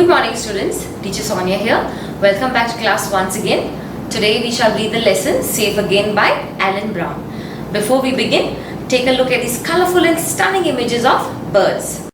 Good morning students, teacher Sonia here. Welcome back to class once again. Today we shall read the lesson Safe Again by Alan Brown. Before we begin, take a look at these colorful and stunning images of birds.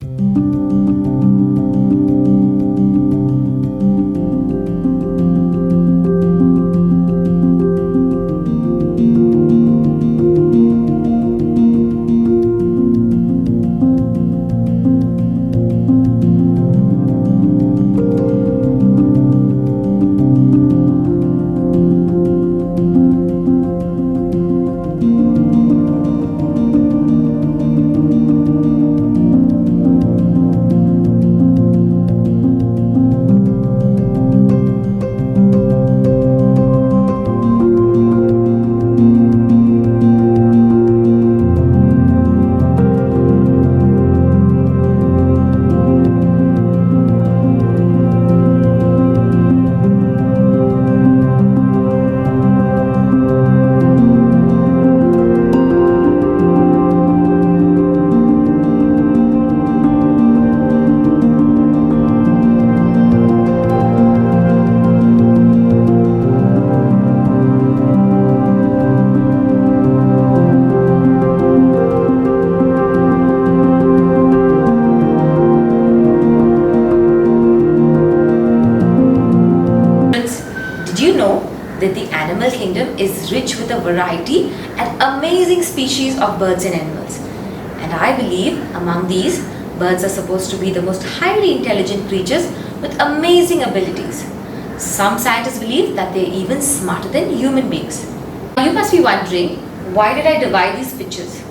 That the animal kingdom is rich with a variety and amazing species of birds and animals. And I believe among these, birds are supposed to be the most highly intelligent creatures with amazing abilities. Some scientists believe that they are even smarter than human beings. You must be wondering, why did I divide these pictures?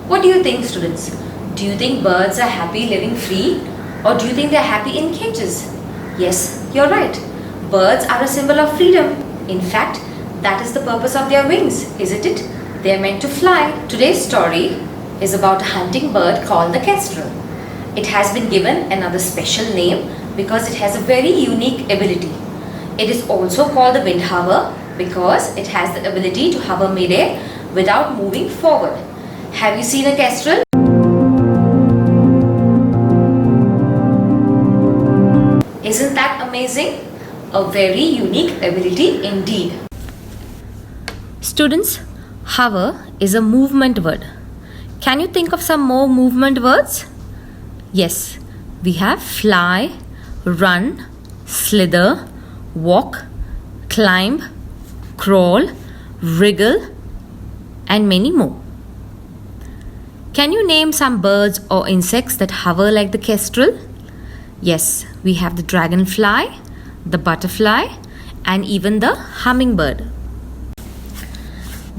What do you think, students? Do you think birds are happy living free, or do you think they are happy in cages? Yes, you're right. Birds are a symbol of freedom. In fact, that is the purpose of their wings, isn't it? They are meant to fly. Today's story is about a hunting bird called the kestrel. It has been given another special name because it has a very unique ability. It is also called the windhover because it has the ability to hover mid-air without moving forward. Have you seen a kestrel? Isn't that amazing? A very unique ability indeed. Students, hover is a movement word. Can you think of some more movement words? Yes, we have fly, run, slither, walk, climb, crawl, wriggle, and many more. Can you name some birds or insects that hover like the kestrel? Yes, we have the dragonfly, the butterfly, and even the hummingbird.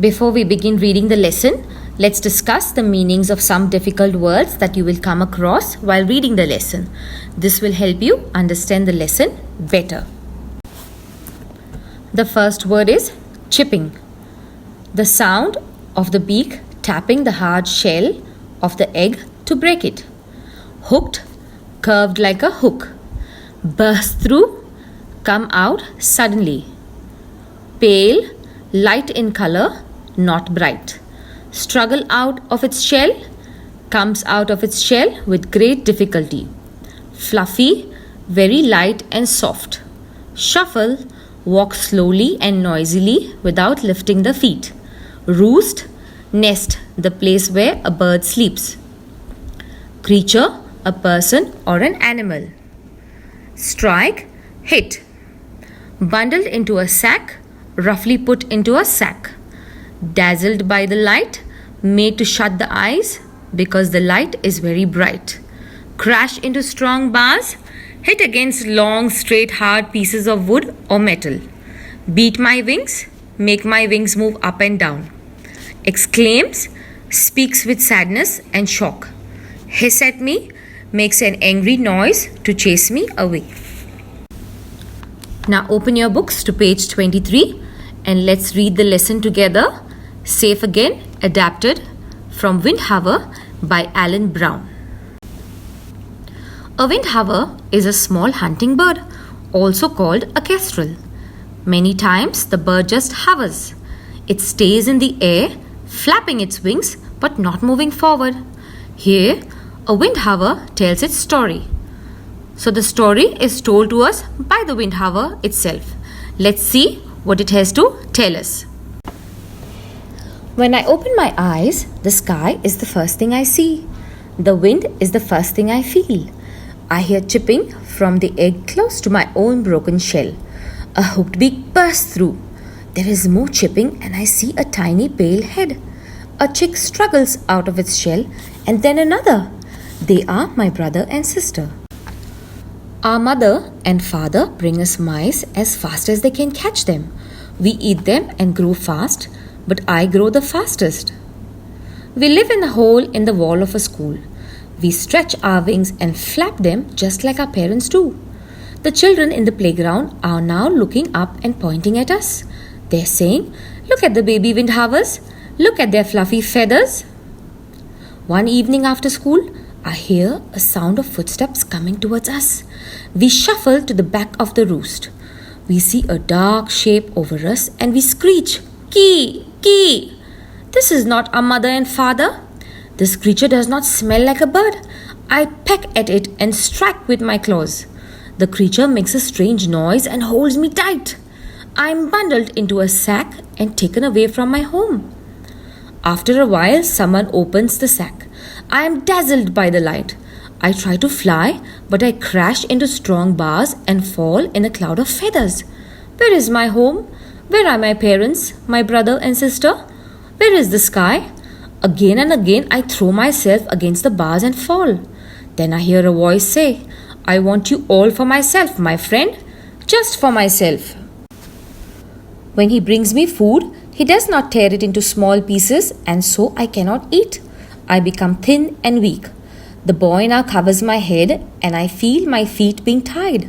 Before we begin reading the lesson, let's discuss the meanings of some difficult words that you will come across while reading the lesson. This will help you understand the lesson better. The first word is chipping. The sound of the beak tapping the hard shell of the egg to break it. Hooked, curved like a hook. Burst through, come out suddenly. Pale, light in color, not bright. Struggle out of its shell, comes out of its shell with great difficulty. Fluffy, very light and soft. Shuffle, walk slowly and noisily without lifting the feet. Roost, nest, the place where a bird sleeps. Creature, a person or an animal. Strike, hit. Bundled into a sack, roughly put into a sack. Dazzled by the light, made to shut the eyes because the light is very bright. Crash into strong bars, hit against long, straight, hard pieces of wood or metal. Beat my wings, make my wings move up and down. Exclaims, speaks with sadness and shock. Hiss at me, makes an angry noise to chase me away. Now open your books to page 23 and let's read the lesson together. Safe Again, adapted from Windhover by Alan Brown. A windhover is a small hunting bird, also called a kestrel. Many times the bird just hovers. It stays in the air, flapping its wings but not moving forward. Here, a windhover tells its story. So the story is told to us by the windhover itself. Let's see what it has to tell us. When I open my eyes, the sky is the first thing I see. The wind is the first thing I feel. I hear chipping from the egg close to my own broken shell. A hooked beak bursts through. There is more chipping and I see a tiny pale head. A chick struggles out of its shell and then another. They are my brother and sister. Our mother and father bring us mice as fast as they can catch them. We eat them and grow fast, but I grow the fastest. We live in a hole in the wall of a school. We stretch our wings and flap them just like our parents do. The children in the playground are now looking up and pointing at us. They're saying, "Look at the baby windhovers. Look at their fluffy feathers." One evening after school, I hear a sound of footsteps coming towards us. We shuffle to the back of the roost. We see a dark shape over us and we screech, "Kee! Kee!" This is not our mother and father. This creature does not smell like a bird. I peck at it and strike with my claws. The creature makes a strange noise and holds me tight. I am bundled into a sack and taken away from my home. After a while, someone opens the sack. I am dazzled by the light. I try to fly, but I crash into strong bars and fall in a cloud of feathers. Where is my home? Where are my parents, my brother and sister? Where is the sky? Again and again, I throw myself against the bars and fall. Then I hear a voice say, "I want you all for myself, my friend, just for myself." When he brings me food, he does not tear it into small pieces, and so I cannot eat. I become thin and weak. The boy now covers my head, and I feel my feet being tied.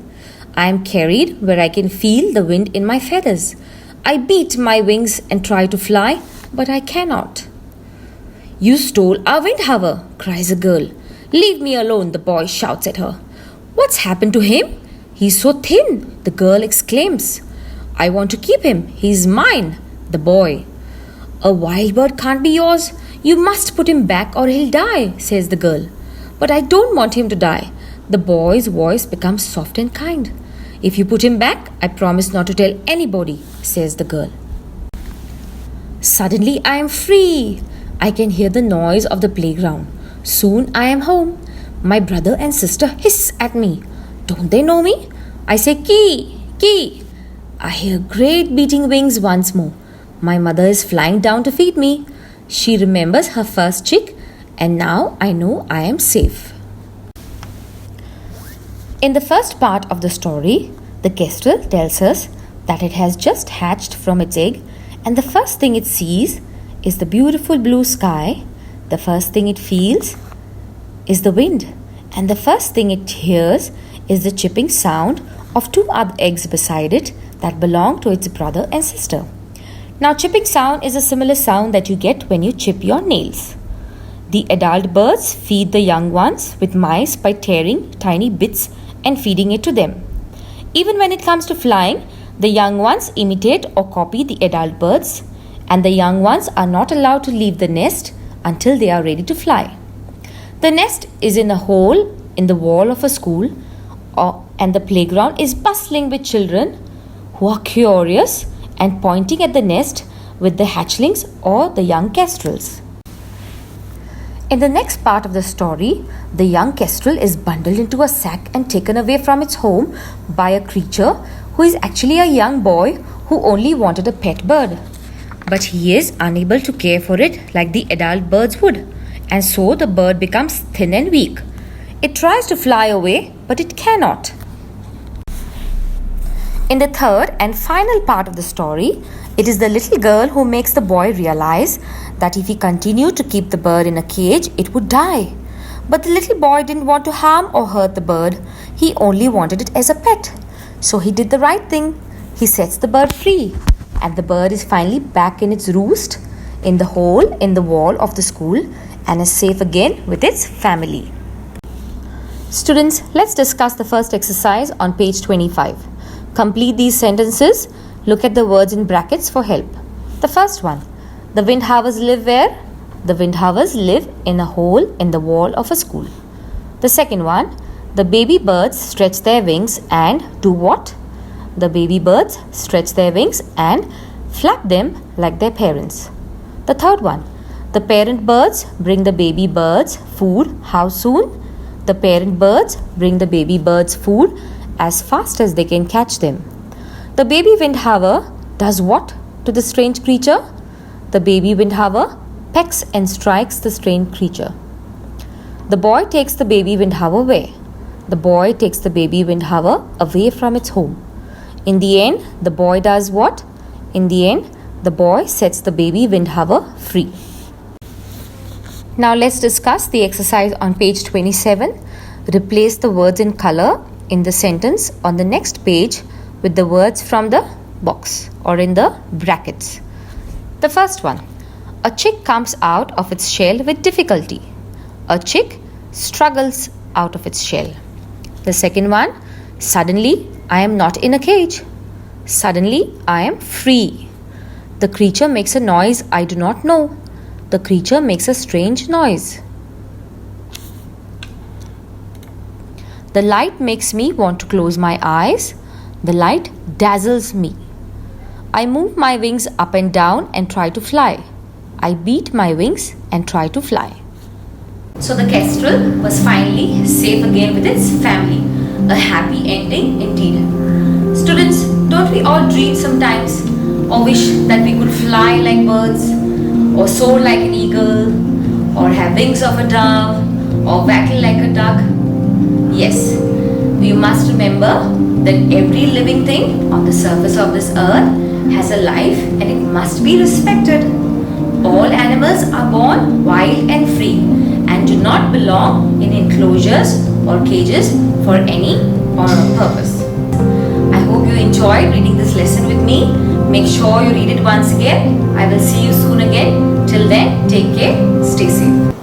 I am carried where I can feel the wind in my feathers. I beat my wings and try to fly, but I cannot. "You stole our windhover," cries a girl. "Leave me alone," the boy shouts at her. "What's happened to him? He's so thin," the girl exclaims. "I want to keep him. He's mine," the boy. "A wild bird can't be yours. You must put him back or he'll die," says the girl. "But I don't want him to die." The boy's voice becomes soft and kind. "If you put him back, I promise not to tell anybody," says the girl. Suddenly I am free. I can hear the noise of the playground. Soon I am home. My brother and sister hiss at me. Don't they know me? I say, "Kee! Kee!" I hear great beating wings once more. My mother is flying down to feed me. She remembers her first chick, and now I know I am safe. In the first part of the story, the kestrel tells us that it has just hatched from its egg, and the first thing it sees is the beautiful blue sky. The first thing it feels is the wind, and the first thing it hears is the chipping sound of two other eggs beside it that belong to its brother and sister. Now, chipping sound is a similar sound that you get when you chip your nails. The adult birds feed the young ones with mice by tearing tiny bits and feeding it to them. Even when it comes to flying, the young ones imitate or copy the adult birds, and the young ones are not allowed to leave the nest until they are ready to fly. The nest is in a hole in the wall of a school, and the playground is bustling with children who are curious and pointing at the nest with the hatchlings or the young kestrels. In the next part of the story, the young kestrel is bundled into a sack and taken away from its home by a creature who is actually a young boy who only wanted a pet bird. But he is unable to care for it like the adult birds would, and so the bird becomes thin and weak. It tries to fly away, but it cannot. In the third and final part of the story, it is the little girl who makes the boy realize that if he continued to keep the bird in a cage, it would die. But the little boy didn't want to harm or hurt the bird. He only wanted it as a pet. So he did the right thing. He sets the bird free, and the bird is finally back in its roost in the hole in the wall of the school and is safe again with its family. Students, let's discuss the first exercise on page 25. Complete these sentences. Look at the words in brackets for help. The first one, the windhovers live where? The windhovers live in a hole in the wall of a school. The second one, The baby birds stretch their wings and do what? The baby birds stretch their wings and flap them like their parents. The third one. The parent birds bring the baby birds food. How soon? The parent birds bring the baby birds food as fast as they can catch them. The baby windhover does what to the strange creature? The baby windhover pecks and strikes the strange creature. The boy takes the baby windhover where? The boy takes the baby windhover away from its home. In the end, the boy does what? In the end, the boy sets the baby windhover free. Now let's discuss the exercise on page 27. Replace the words in color in the sentence on the next page with the words from the box or in the brackets. The first one. A chick comes out of its shell with difficulty. A chick struggles out of its shell. The second one. Suddenly, I am not in a cage. Suddenly, I am free. The creature makes a noise I do not know. The creature makes a strange noise. The light makes me want to close my eyes. The light dazzles me. I move my wings up and down and try to fly. I beat my wings and try to fly. So the kestrel was finally safe again with its family. A happy ending indeed. Students, don't we all dream sometimes or wish that we could fly like birds or soar like an eagle or have wings of a dove or waggle like a duck? Yes, you must remember that every living thing on the surface of this earth has a life and it must be respected. All animals are born wild and free and do not belong in enclosures or cages for any purpose. I hope you enjoyed reading this lesson with me. Make sure you read it once again. I will see you soon again. Till then, take care, stay safe.